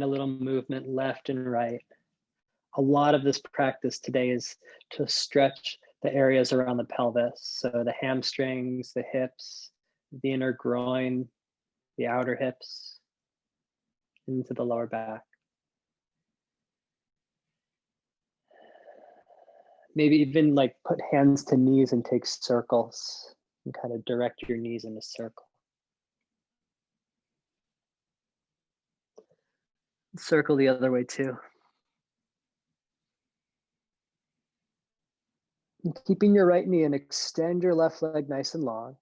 a little movement left and right. A lot of this practice today is to stretch the areas around the pelvis. So the hamstrings, the hips, the inner groin, the outer hips, into the lower back. Maybe even like put hands to knees and take circles and kind of direct your knees in a circle. Circle the other way too. And keeping your right knee and extend your left leg nice and long.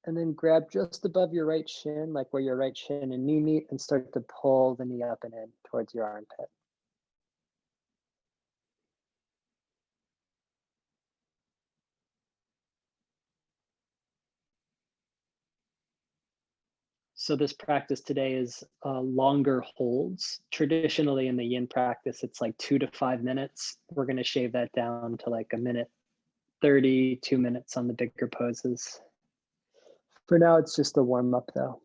And then grab just above your right shin, like where your right shin and knee meet, and start to pull the knee up and in towards your armpit. So this practice today is longer holds. Traditionally in the yin practice, it's like 2 to 5 minutes. We're going to shave that down to like 1:30, 2 minutes on the bigger poses. For now, it's just a warm up though.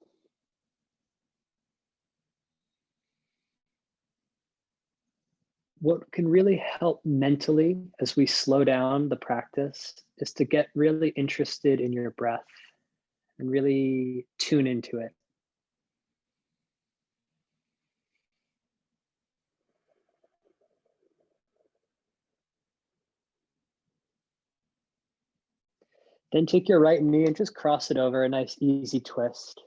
What can really help mentally as we slow down the practice is to get really interested in your breath and really tune into it. Then take your right knee and just cross it over, a nice easy twist.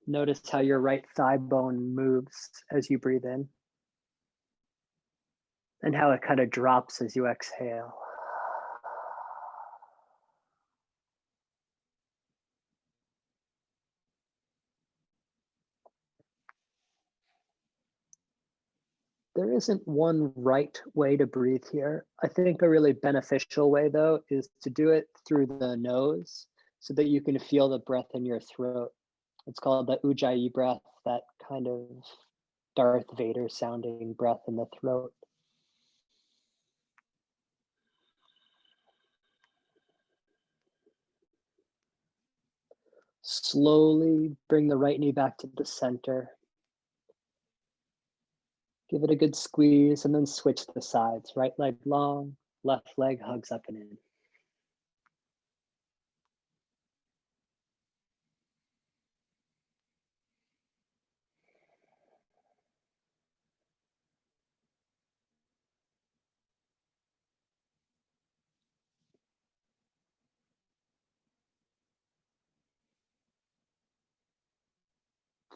Notice how your right thigh bone moves as you breathe in and how it kind of drops as you exhale. There isn't one right way to breathe here. I think a really beneficial way though is to do it through the nose so that you can feel the breath in your throat. It's called the Ujjayi breath, that kind of Darth Vader sounding breath in the throat. Slowly bring the right knee back to the center. Give it a good squeeze and then switch the sides. Right leg long, left leg hugs up and in.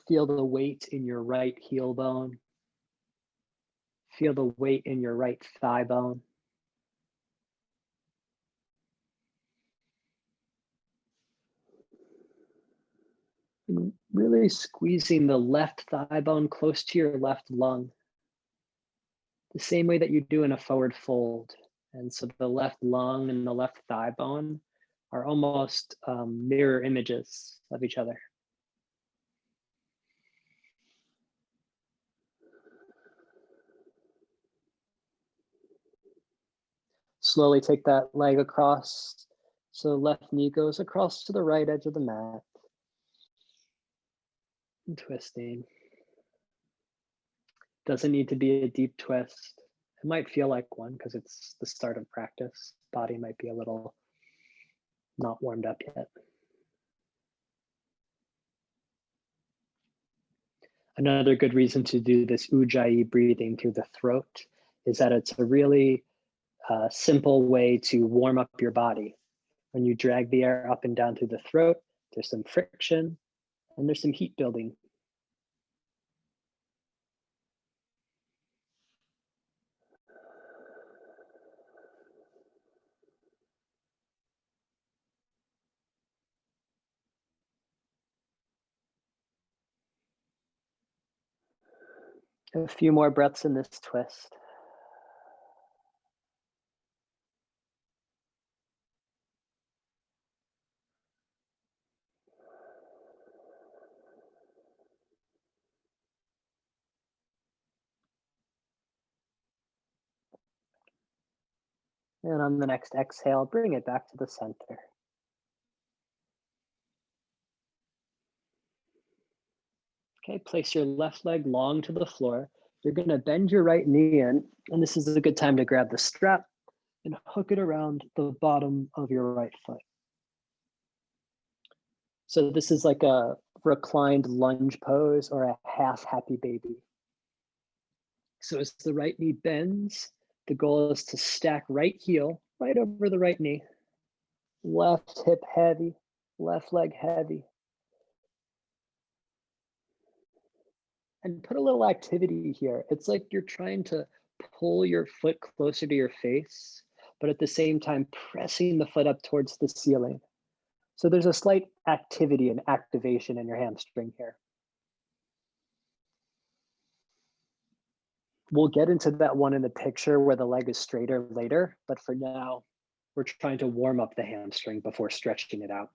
Feel the weight in your right heel bone. Feel the weight in your right thigh bone. And really squeezing the left thigh bone close to your left lung, the same way that you do in a forward fold. And so the left lung and the left thigh bone are almost mirror images of each other. Slowly take that leg across. So the left knee goes across to the right edge of the mat. And twisting. Doesn't need to be a deep twist. It might feel like one because it's the start of practice. Body might be a little not warmed up yet. Another good reason to do this Ujjayi breathing through the throat is that it's a really simple way to warm up your body. When you drag the air up and down through the throat, there's some friction and there's some heat building. A few more breaths in this twist. And on the next exhale, bring it back to the center. Okay, place your left leg long to the floor. You're gonna bend your right knee in, and this is a good time to grab the strap and hook it around the bottom of your right foot. So this is like a reclined lunge pose or a half happy baby. So as the right knee bends, the goal is to stack right heel right over the right knee. Left hip heavy, left leg heavy. And put a little activity here. It's like you're trying to pull your foot closer to your face, but at the same time pressing the foot up towards the ceiling. So there's a slight activity and activation in your hamstring here. We'll get into that one in the picture where the leg is straighter later, but for now, we're trying to warm up the hamstring before stretching it out.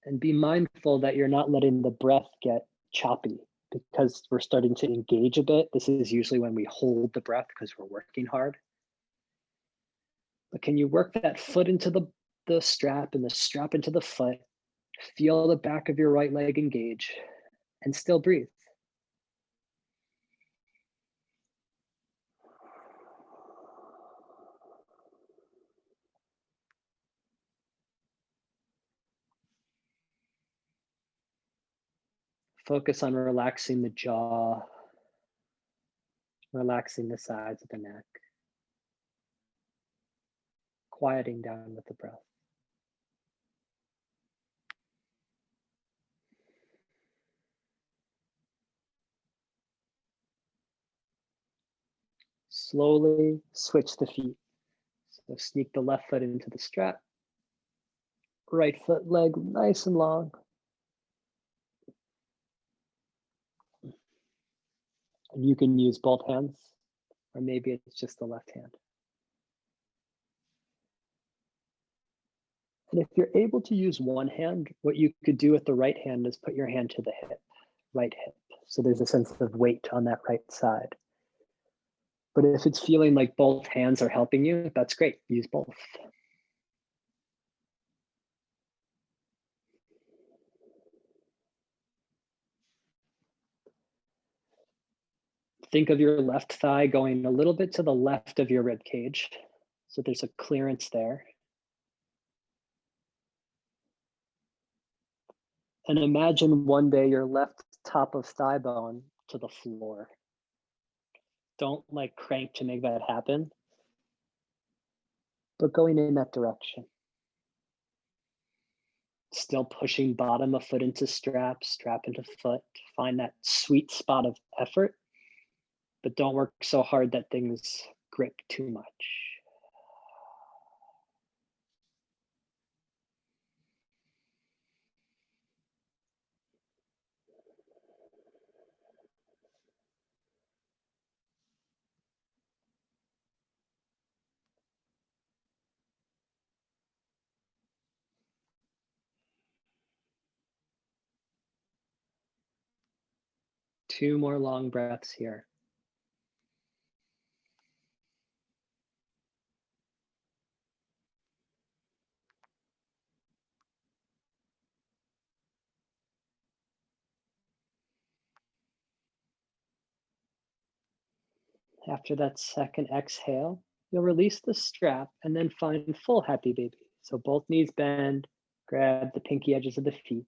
And be mindful that you're not letting the breath get choppy because we're starting to engage a bit. This is usually when we hold the breath because we're working hard. But can you work that foot into the strap and the strap into the foot? Feel the back of your right leg engage and still breathe. Focus on relaxing the jaw, relaxing the sides of the neck, quieting down with the breath. Slowly switch the feet. So sneak the left foot into the strap, right foot leg nice and long. And you can use both hands, or maybe it's just the left hand. And if you're able to use one hand, what you could do with the right hand is put your hand to the hip, right hip. So there's a sense of weight on that right side. But if it's feeling like both hands are helping you, that's great. Use both. Think of your left thigh going a little bit to the left of your rib cage. So there's a clearance there. And imagine one day your left top of thigh bone to the floor. Don't like crank to make that happen, but going in that direction. Still pushing bottom of foot into strap, strap into foot. Find that sweet spot of effort, but don't work so hard that things grip too much. Two more long breaths here. After that second exhale, you'll release the strap and then find full happy baby. So both knees bend, grab the pinky edges of the feet.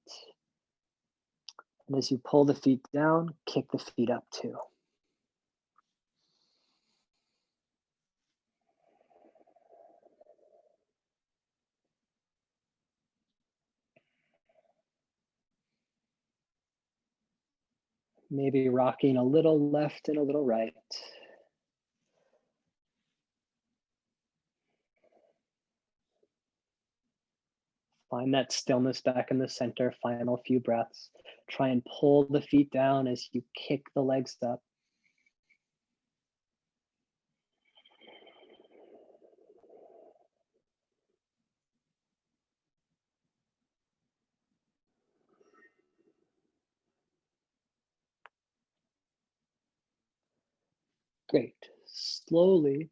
And as you pull the feet down, kick the feet up too. Maybe rocking a little left and a little right. Find that stillness back in the center, final few breaths. Try and pull the feet down as you kick the legs up. Great. Slowly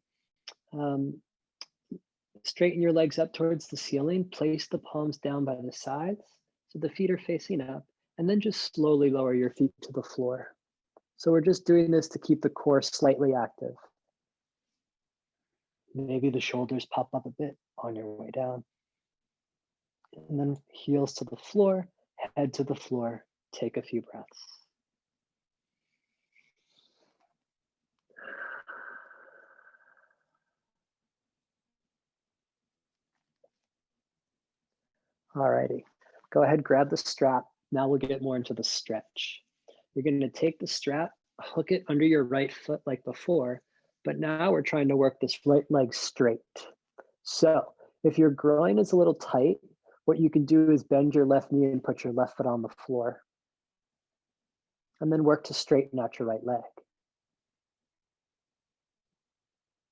straighten your legs up towards the ceiling. Place the palms down by the sides so the feet are facing up, and then just slowly lower your feet to the floor. So we're just doing this to keep the core slightly active. Maybe the shoulders pop up a bit on your way down. And then heels to the floor, head to the floor. Take a few breaths. Alrighty, go ahead, grab the strap. Now we'll get more into the stretch. You're going to take the strap, hook it under your right foot like before, but now we're trying to work this right leg straight. So if your groin is a little tight, what you can do is bend your left knee and put your left foot on the floor. And then work to straighten out your right leg.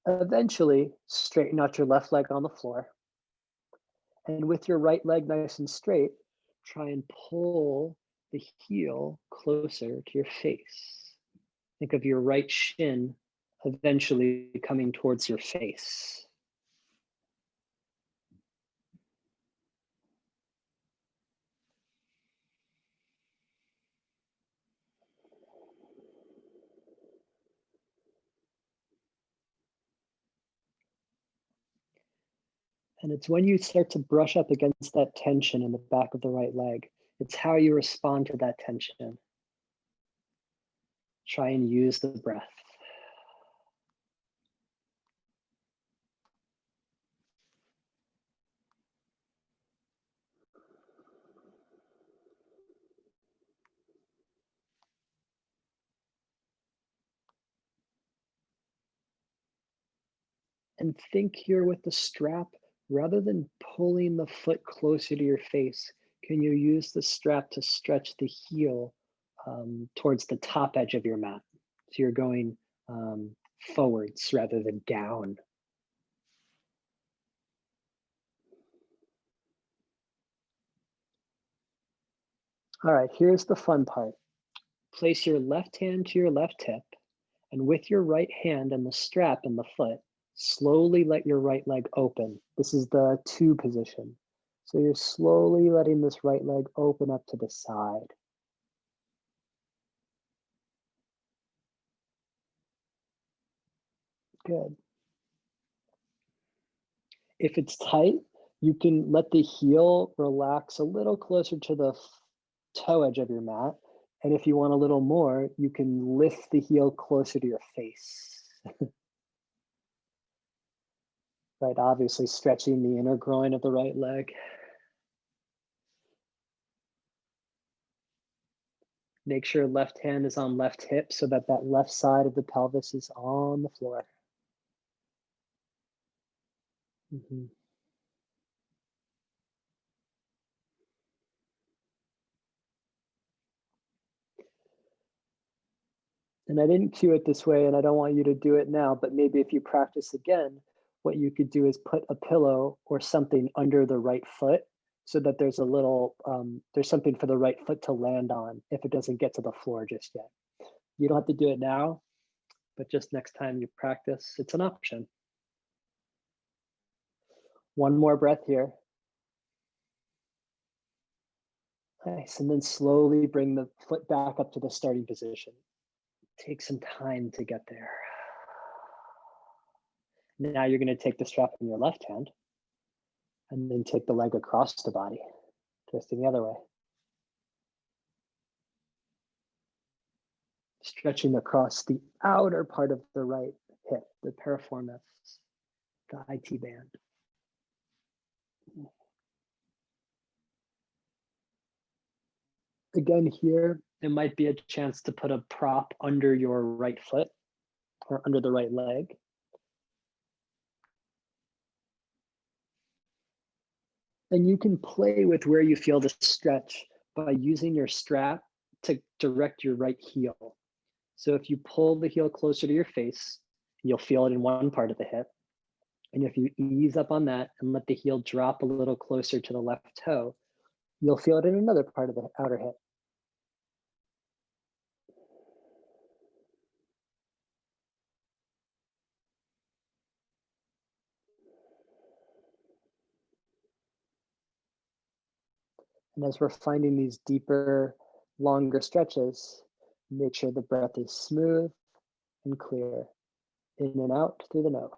Eventually, straighten out your left leg on the floor. And with your right leg nice and straight, try and pull the heel closer to your face. Think of your right shin eventually coming towards your face. And it's when you start to brush up against that tension in the back of the right leg, it's how you respond to that tension. Try and use the breath. And think here with the strap, rather than pulling the foot closer to your face, can you use the strap to stretch the heel towards the top edge of your mat? So you're going forwards rather than down. All right, here's the fun part. Place your left hand to your left hip, and with your right hand and the strap in the foot, slowly let your right leg open. This is the two position. So you're slowly letting this right leg open up to the side. Good. If it's tight, you can let the heel relax a little closer to the toe edge of your mat. And if you want a little more, you can lift the heel closer to your face. Right, obviously stretching the inner groin of the right leg. Make sure left hand is on left hip so that that left side of the pelvis is on the floor. Mm-hmm. And I didn't cue it this way, and I don't want you to do it now, but maybe if you practice again, what you could do is put a pillow or something under the right foot so that there's a little, there's something for the right foot to land on if it doesn't get to the floor just yet. You don't have to do it now, but just next time you practice, it's an option. One more breath here. Nice, and then slowly bring the foot back up to the starting position. Take some time to get there. Now you're going to take the strap in your left hand and then take the leg across the body, twisting the other way. Stretching across the outer part of the right hip, the piriformis, the IT band. Again, here, it might be a chance to put a prop under your right foot or under the right leg. And you can play with where you feel the stretch by using your strap to direct your right heel. So if you pull the heel closer to your face, you'll feel it in one part of the hip. And if you ease up on that and let the heel drop a little closer to the left toe, you'll feel it in another part of the outer hip. And as we're finding these deeper, longer stretches, make sure the breath is smooth and clear, in and out through the nose.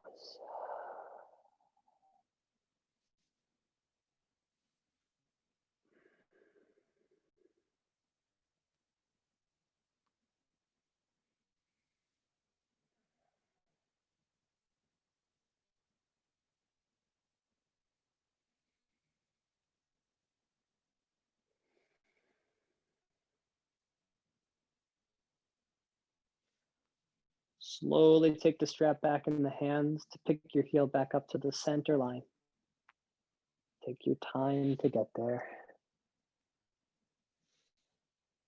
Slowly take the strap back in the hands to pick your heel back up to the center line. Take your time to get there.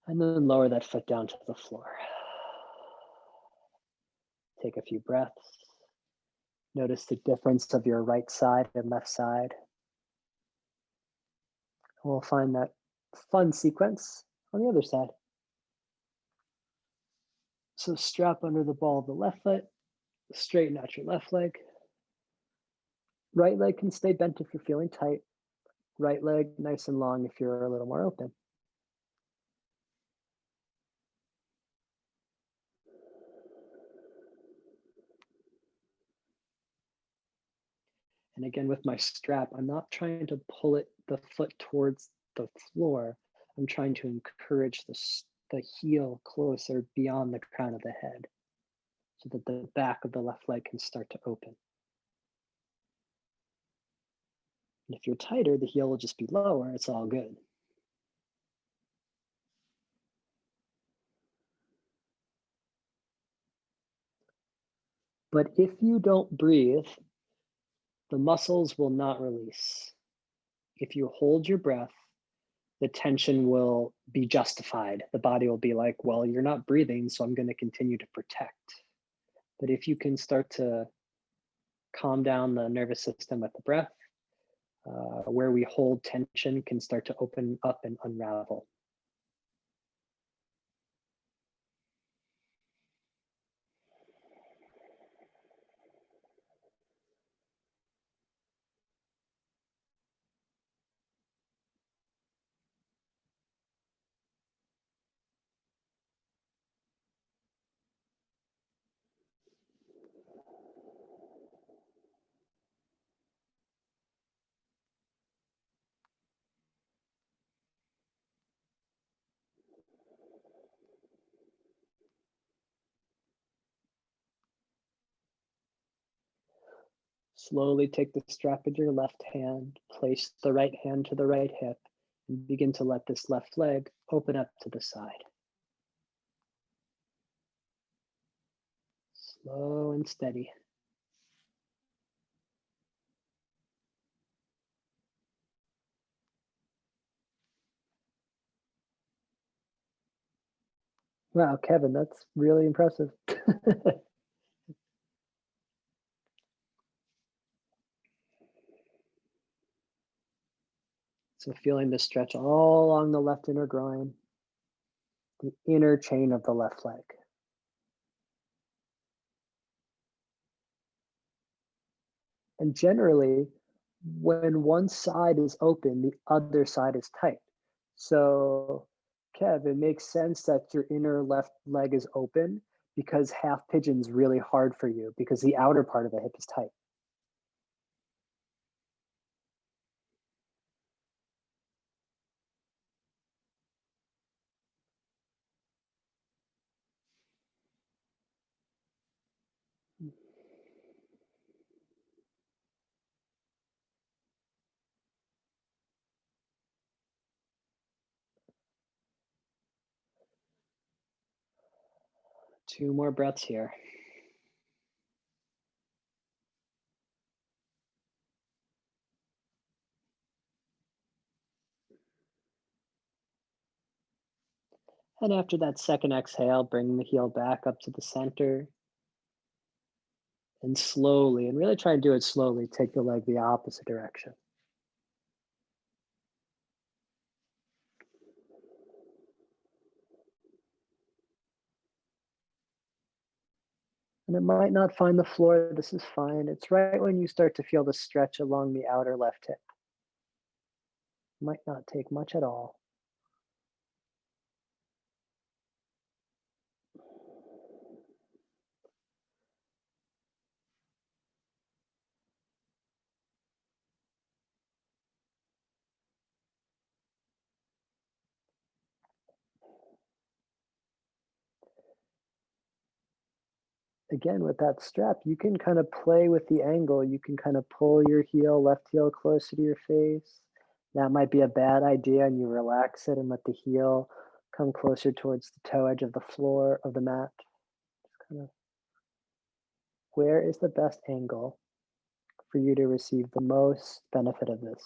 And then lower that foot down to the floor. Take a few breaths. Notice the difference of your right side and left side. We'll find that fun sequence on the other side. So strap under the ball of the left foot, straighten out your left leg. Right leg can stay bent if you're feeling tight. Right leg nice and long if you're a little more open. And again, with my strap, I'm not trying to pull the foot towards the floor. I'm trying to encourage the heel closer beyond the crown of the head so that the back of the left leg can start to open. And if you're tighter, the heel will just be lower. It's all good. But if you don't breathe, the muscles will not release. If you hold your breath, the tension will be justified. The body will be like, well, you're not breathing, so I'm going to continue to protect. But if you can start to calm down the nervous system with the breath, where we hold tension can start to open up and unravel. Slowly take the strap in your left hand, place the right hand to the right hip, and begin to let this left leg open up to the side. Slow and steady. Wow, Kevin, that's really impressive. So feeling the stretch all along the left inner groin, the inner chain of the left leg. And generally, when one side is open, the other side is tight. So, Kev, it makes sense that your inner left leg is open because half pigeon's really hard for you because the outer part of the hip is tight. 2 more breaths here. And after that second exhale, bring the heel back up to the center and slowly, and really try and do it slowly, take the leg the opposite direction. And it might not find the floor. This is fine. It's right when you start to feel the stretch along the outer left hip. Might not take much at all. Again, with that strap, you can kind of play with the angle. You can kind of pull your heel, left heel closer to your face. That might be a bad idea, and you relax it and let the heel come closer towards the toe edge of the floor of the mat. Just kind of, where is the best angle for you to receive the most benefit of this?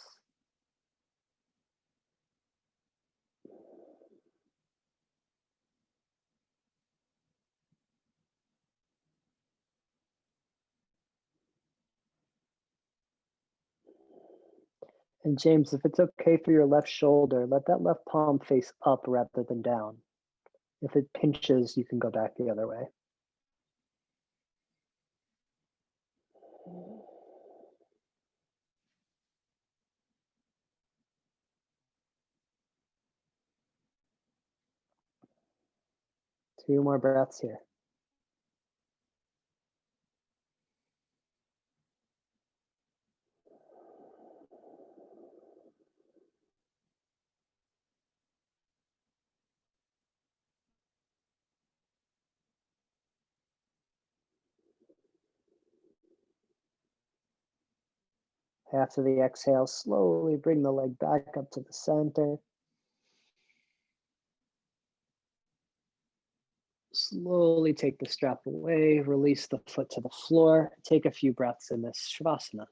And James, if it's okay for your left shoulder, let that left palm face up rather than down. If it pinches, you can go back the other way. Two more breaths here. After the exhale, slowly bring the leg back up to the center. Slowly take the strap away, release the foot to the floor. Take a few breaths in this Shavasana.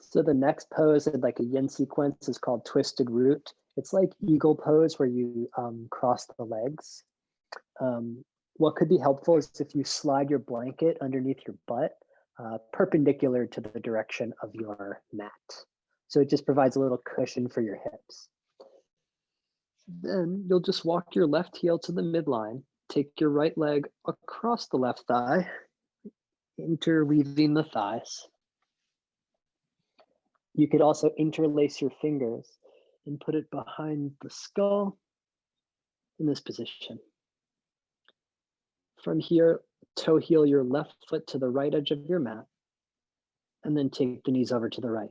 So the next pose in like a yin sequence is called twisted root. It's like eagle pose where you cross the legs. What could be helpful is if you slide your blanket underneath your butt, perpendicular to the direction of your mat. So it just provides a little cushion for your hips. Then you'll just walk your left heel to the midline, take your right leg across the left thigh, interweaving the thighs. You could also interlace your fingers and put it behind the skull in this position. From here, toe heel your left foot to the right edge of your mat, and then take the knees over to the right.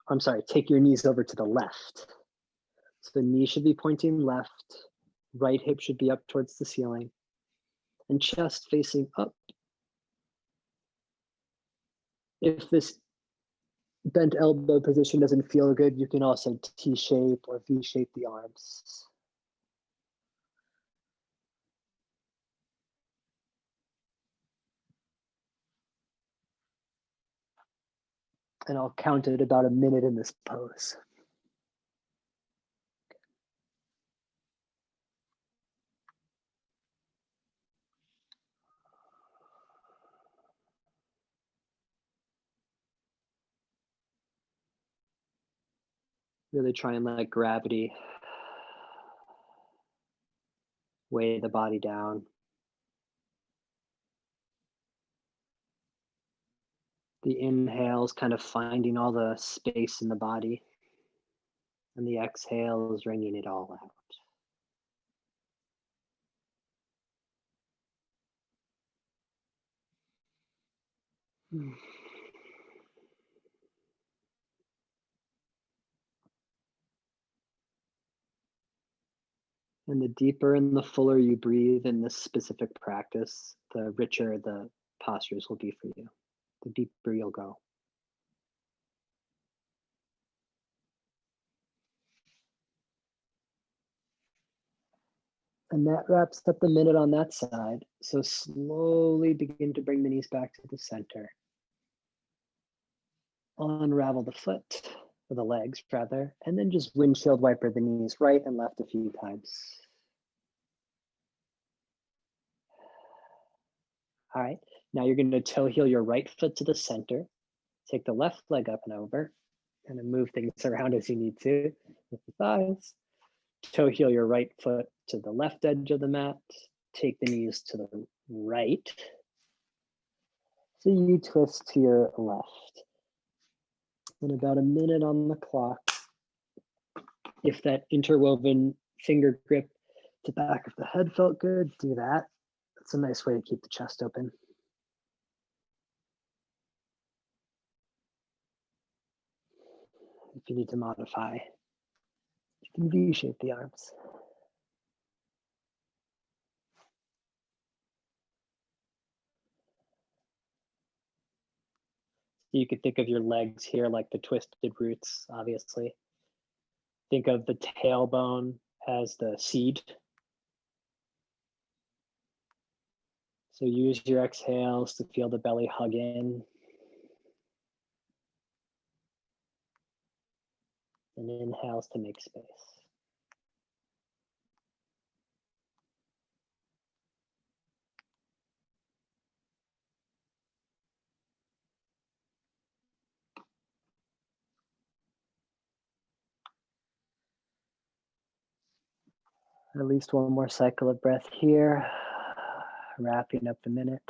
I'm sorry, take your knees over to the left. So the knee should be pointing left, right hip should be up towards the ceiling, and chest facing up. If this bent elbow position doesn't feel good, you can also T-shape or V-shape the arms. And I'll count it about a minute in this pose. Really try and let gravity weigh the body down. The inhales kind of finding all the space in the body, and the exhale is wringing it all out. And the deeper and the fuller you breathe in this specific practice, the richer the postures will be for you, the deeper you'll go. And that wraps up the minute on that side. So slowly begin to bring the knees back to the center. Unravel the foot, or the legs rather, and then just windshield wiper the knees right and left a few times. All right, now you're going to toe heel your right foot to the center. Take the left leg up and over, and then move things around as you need to with the thighs. Toe heel your right foot to the left edge of the mat. Take the knees to the right. So you twist to your left. In about a minute on the clock, if that interwoven finger grip to the back of the head felt good, do that. That's a nice way to keep the chest open. If you need to modify, you can V-shape the arms. You could think of your legs here like the twisted roots, obviously. Think of the tailbone as the seed. So use your exhales to feel the belly hug in. And inhales to make space. At least one more cycle of breath here, wrapping up the minute.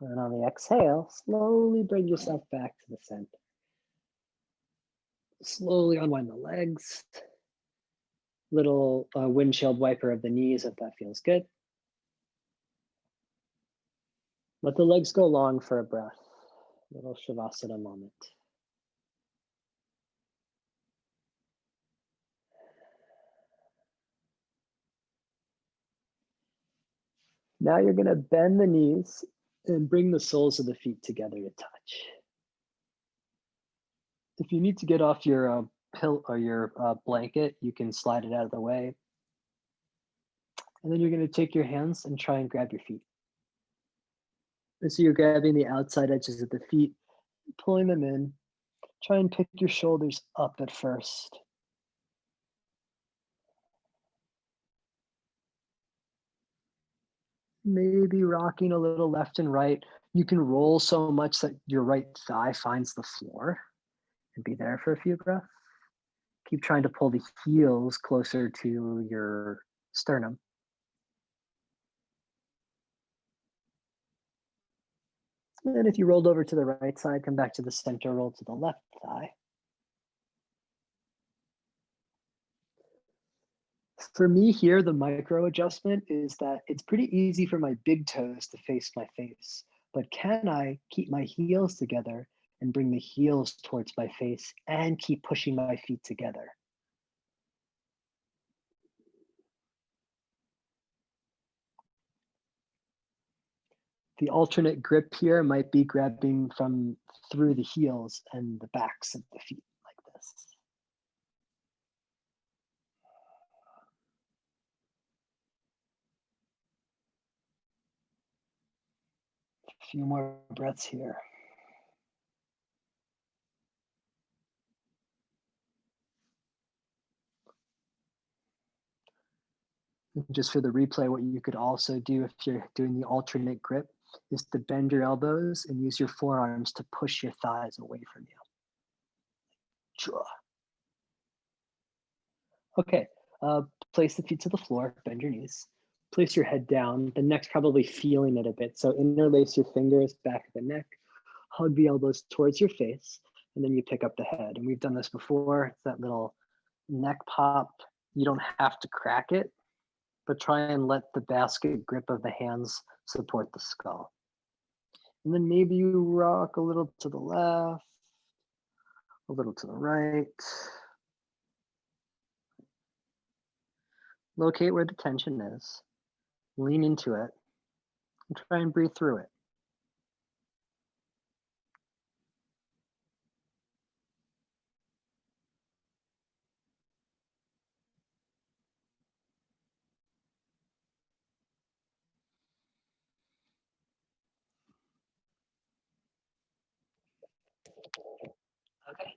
And on the exhale, slowly bring yourself back to the center. Slowly unwind the legs. Little windshield wiper of the knees if that feels good. Let the legs go long for a breath. Little Shavasana moment. Now you're going to bend the knees and bring the soles of the feet together to touch. If you need to get off your pillow or your blanket, you can slide it out of the way. And then you're going to take your hands and try and grab your feet. And so you're grabbing the outside edges of the feet, pulling them in. Try and pick your shoulders up at first. Maybe rocking a little left and right. You can roll so much that your right thigh finds the floor and be there for a few breaths. Keep trying to pull the heels closer to your sternum. And then if you rolled over to the right side, come back to the center, roll to the left thigh. For me here, the micro adjustment is that it's pretty easy for my big toes to face my face, but can I keep my heels together and bring the heels towards my face and keep pushing my feet together? The alternate grip here might be grabbing from through the heels and the backs of the feet like this. A few more breaths here. Just for the replay, what you could also do if you're doing the alternate grip is to bend your elbows and use your forearms to push your thighs away from you. Okay, place the feet to the floor, bend your knees. Place your head down, the neck's probably feeling it a bit. So interlace your fingers back of the neck, hug the elbows towards your face, and then you pick up the head. And we've done this before. It's that little neck pop. You don't have to crack it, but try and let the basket grip of the hands support the skull. And then maybe you rock a little to the left, a little to the right. Locate where the tension is, lean into it, and try and breathe through it. Okay,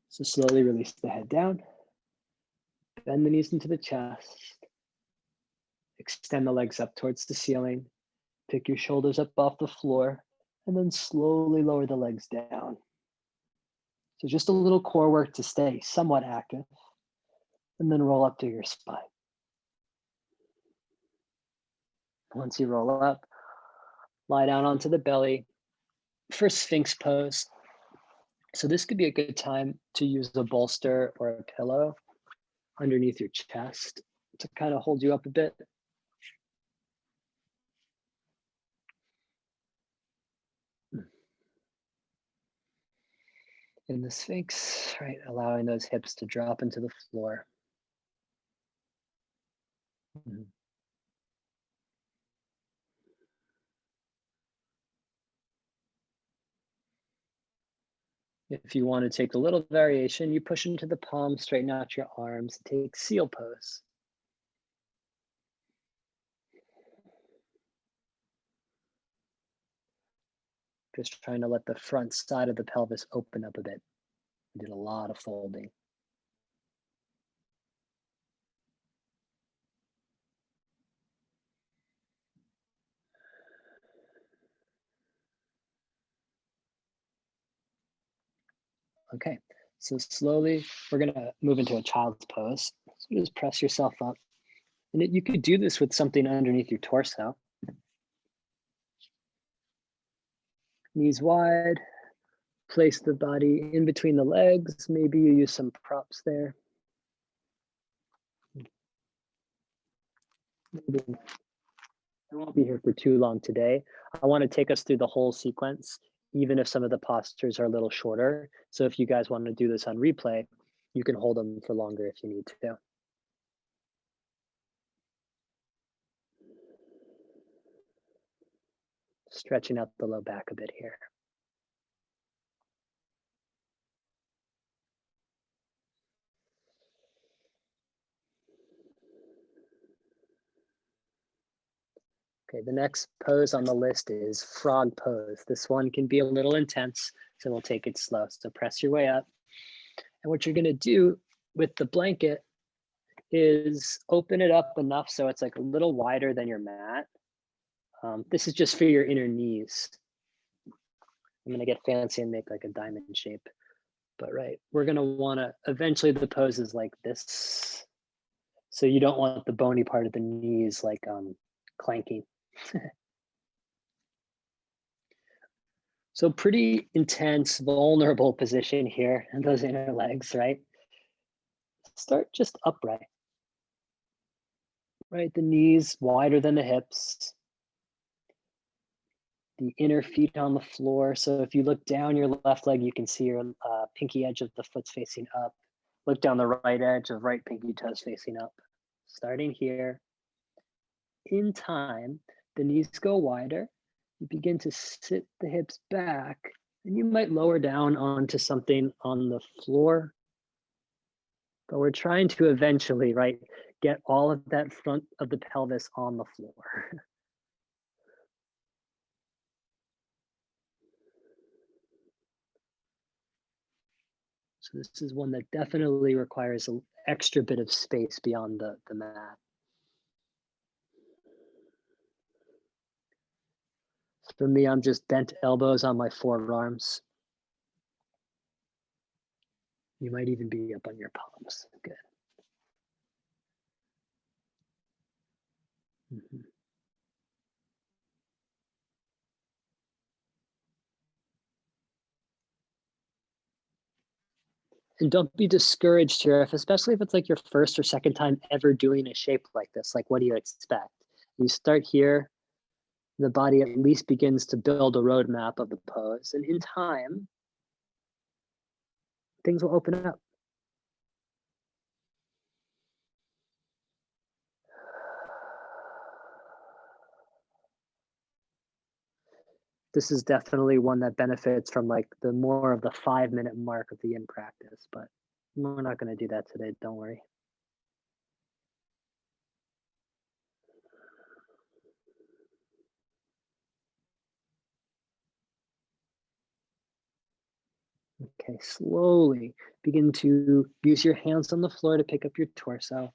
so slowly release the head down, bend the knees into the chest, Extend the legs up towards the ceiling. Pick your shoulders up off the floor, and then slowly lower the legs down. So just a little core work to stay somewhat active, and then roll up to your spine. Once you roll up, lie down onto the belly for Sphinx pose. So this could be a good time to use a bolster or a pillow underneath your chest to kind of hold you up a bit. In the Sphinx, right, allowing those hips to drop into the floor. Mhm. If you want to take a little variation, you push into the palms, straighten out your arms, take seal pose. Just trying to let the front side of the pelvis open up a bit. We did a lot of folding. Okay, so slowly we're gonna move into a child's pose. So just press yourself up. And you could do this with something underneath your torso. Knees wide, place the body in between the legs. Maybe you use some props there. Maybe. I won't be here for too long today. I want to take us through the whole sequence, even if some of the postures are a little shorter. So if you guys want to do this on replay, you can hold them for longer if you need to. Stretching out the low back a bit here. Okay, the next pose on the list is frog pose. This one can be a little intense, so we'll take it slow. So press your way up. And what you're gonna do with the blanket is open it up enough so it's like a little wider than your mat. This is just for your inner knees. I'm gonna get fancy and make like a diamond shape. But right, we're gonna wanna, eventually the pose is like this. So you don't want the bony part of the knees like clanking. So pretty intense, vulnerable position here in those inner legs, right? Start just upright, right? The knees wider than the hips, the inner feet on the floor. So if you look down your left leg, you can see your pinky edge of the foot's facing up. Look down the right edge of right pinky toes facing up. Starting here. In time, the knees go wider. You begin to sit the hips back, and you might lower down onto something on the floor. But we're trying to eventually, right, get all of that front of the pelvis on the floor. So this is one that definitely requires an extra bit of space beyond the mat. For me, I'm just bent elbows on my forearms. You might even be up on your palms. Good. Mhm. And don't be discouraged here, especially if it's like your first or second time ever doing a shape like this. Like, what do you expect? You start here, the body at least begins to build a roadmap of the pose. And in time, things will open up. This is definitely one that benefits from like the more of the 5-minute mark of the in practice, but we're not going to do that today. Don't worry. Okay, slowly begin to use your hands on the floor to pick up your torso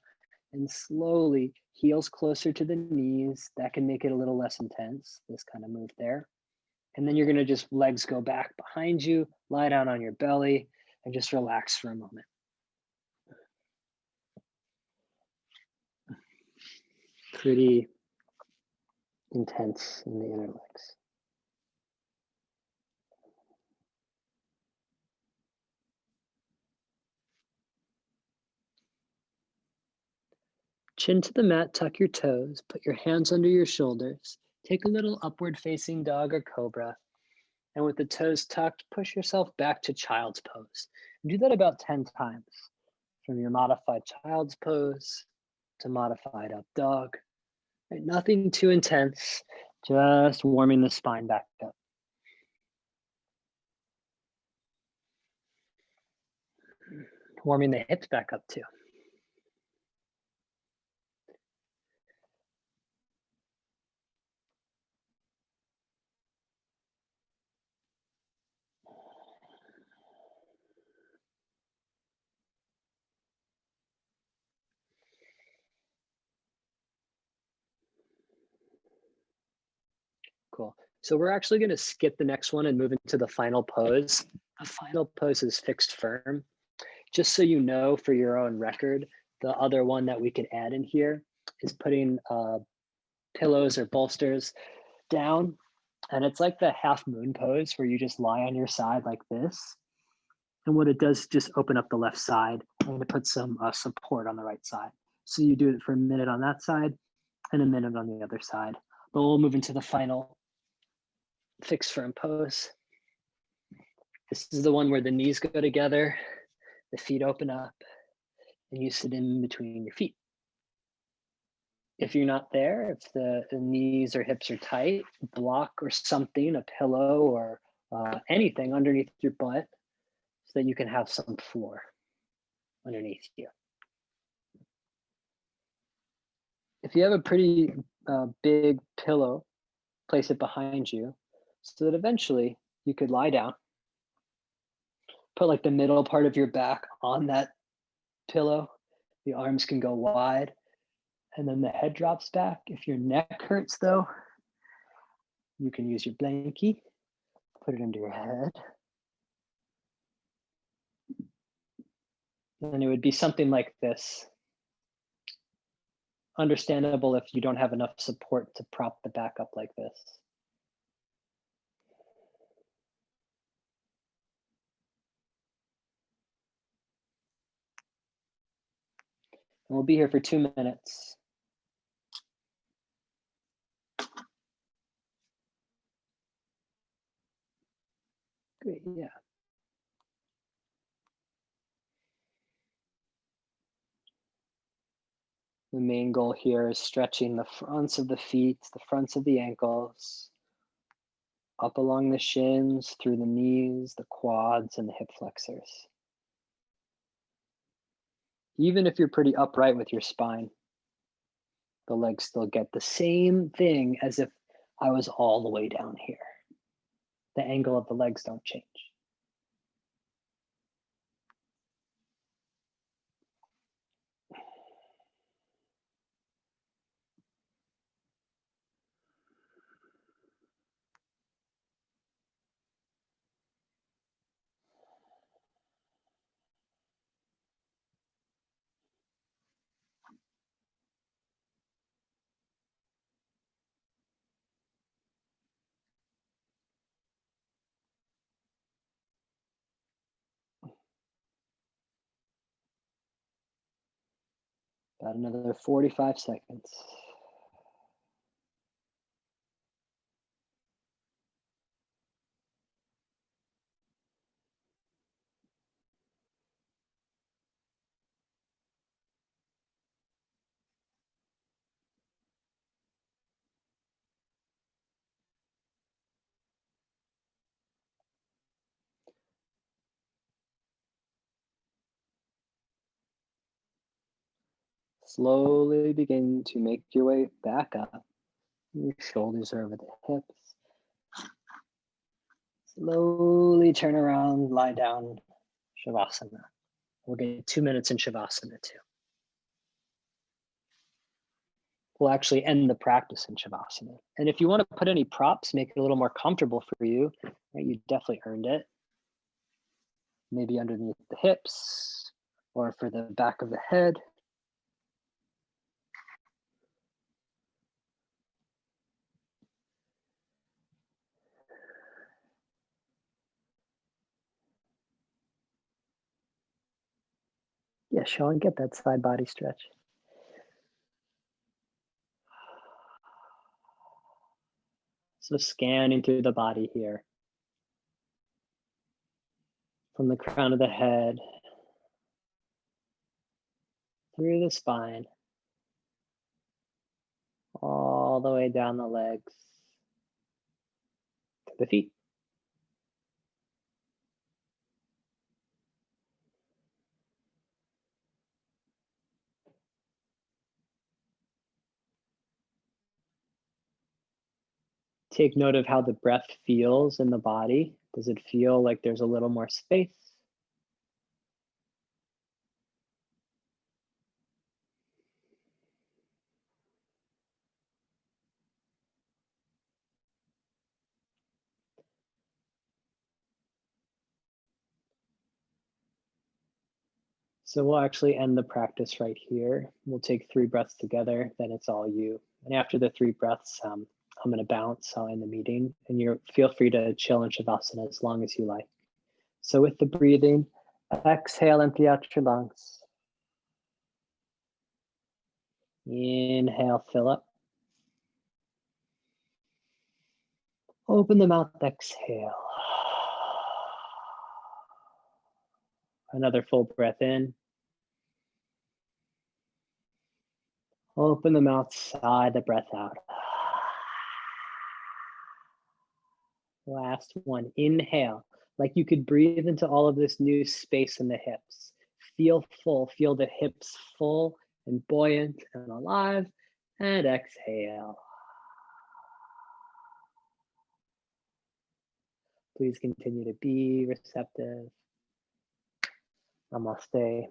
and slowly Heels closer to the knees. That can make it a little less intense, this kind of move there. And then you're gonna just legs go back behind you, lie down on your belly, and just relax for a moment. Pretty intense in the inner legs. Chin to the mat, tuck your toes, put your hands under your shoulders, take a little upward facing dog or cobra, and with the toes tucked, push yourself back to child's pose. And do that about 10 times, from your modified child's pose to modified up dog. Right, nothing too intense, just warming the spine back up. Warming the hips back up too. Cool. So we're actually going to skip the next one and move into the final pose. The final pose is fixed firm. Just so you know, for your own record, the other one that we could add in here is putting pillows or bolsters down. And it's like the half moon pose where you just lie on your side like this. And what it does is just open up the left side and to put some support on the right side. So you do it for a minute on that side and a minute on the other side. But we'll move into the final fixed firm pose. This is the one where the knees go together, the feet open up, and you sit in between your feet. If you're not there, if the knees or hips are tight, block or something, a pillow or anything underneath your butt so that you can have some floor underneath you. If you have a pretty big pillow, place it behind you so that eventually you could lie down, put like the middle part of your back on that pillow. The arms can go wide and then the head drops back. If your neck hurts though, you can use your blankie, put it under your head. And it would be something like this. Understandable if you don't have enough support to prop the back up like this. And we'll be here for 2 minutes. Great, yeah. The main goal here is stretching the fronts of the feet, the fronts of the ankles, up along the shins, through the knees, the quads, and the hip flexors. Even if you're pretty upright with your spine, the legs still get the same thing as if I was all the way down here. The angle of the legs don't change. About another 45 seconds. Slowly begin to make your way back up. Your shoulders are over the hips. Slowly turn around, lie down, Shavasana. We'll get 2 minutes in Shavasana too. will actually end the practice in Shavasana. And if you want to put any props, make it a little more comfortable for you, right? You definitely earned it. Maybe underneath the hips or for the back of the head. Yeah, Sean, get that side body stretch. So scanning through the body here. From the crown of the head, through the spine, all the way down the legs, to the feet. Take note of how the breath feels in the body. Does it feel like there's a little more space? So we'll actually end the practice right here. We'll take 3 breaths together, then it's all you. And after the 3 breaths, I'm going to bounce. I'll end the meeting, and you feel free to chill in Shavasana as long as you like. So with the breathing, exhale, empty out your lungs. Inhale, fill up. Open the mouth, exhale. Another full breath in. Open the mouth, sigh the breath out. Last one, inhale. Like you could breathe into all of this new space in the hips. Feel full, feel the hips full and buoyant and alive. And exhale. Please continue to be receptive. Namaste.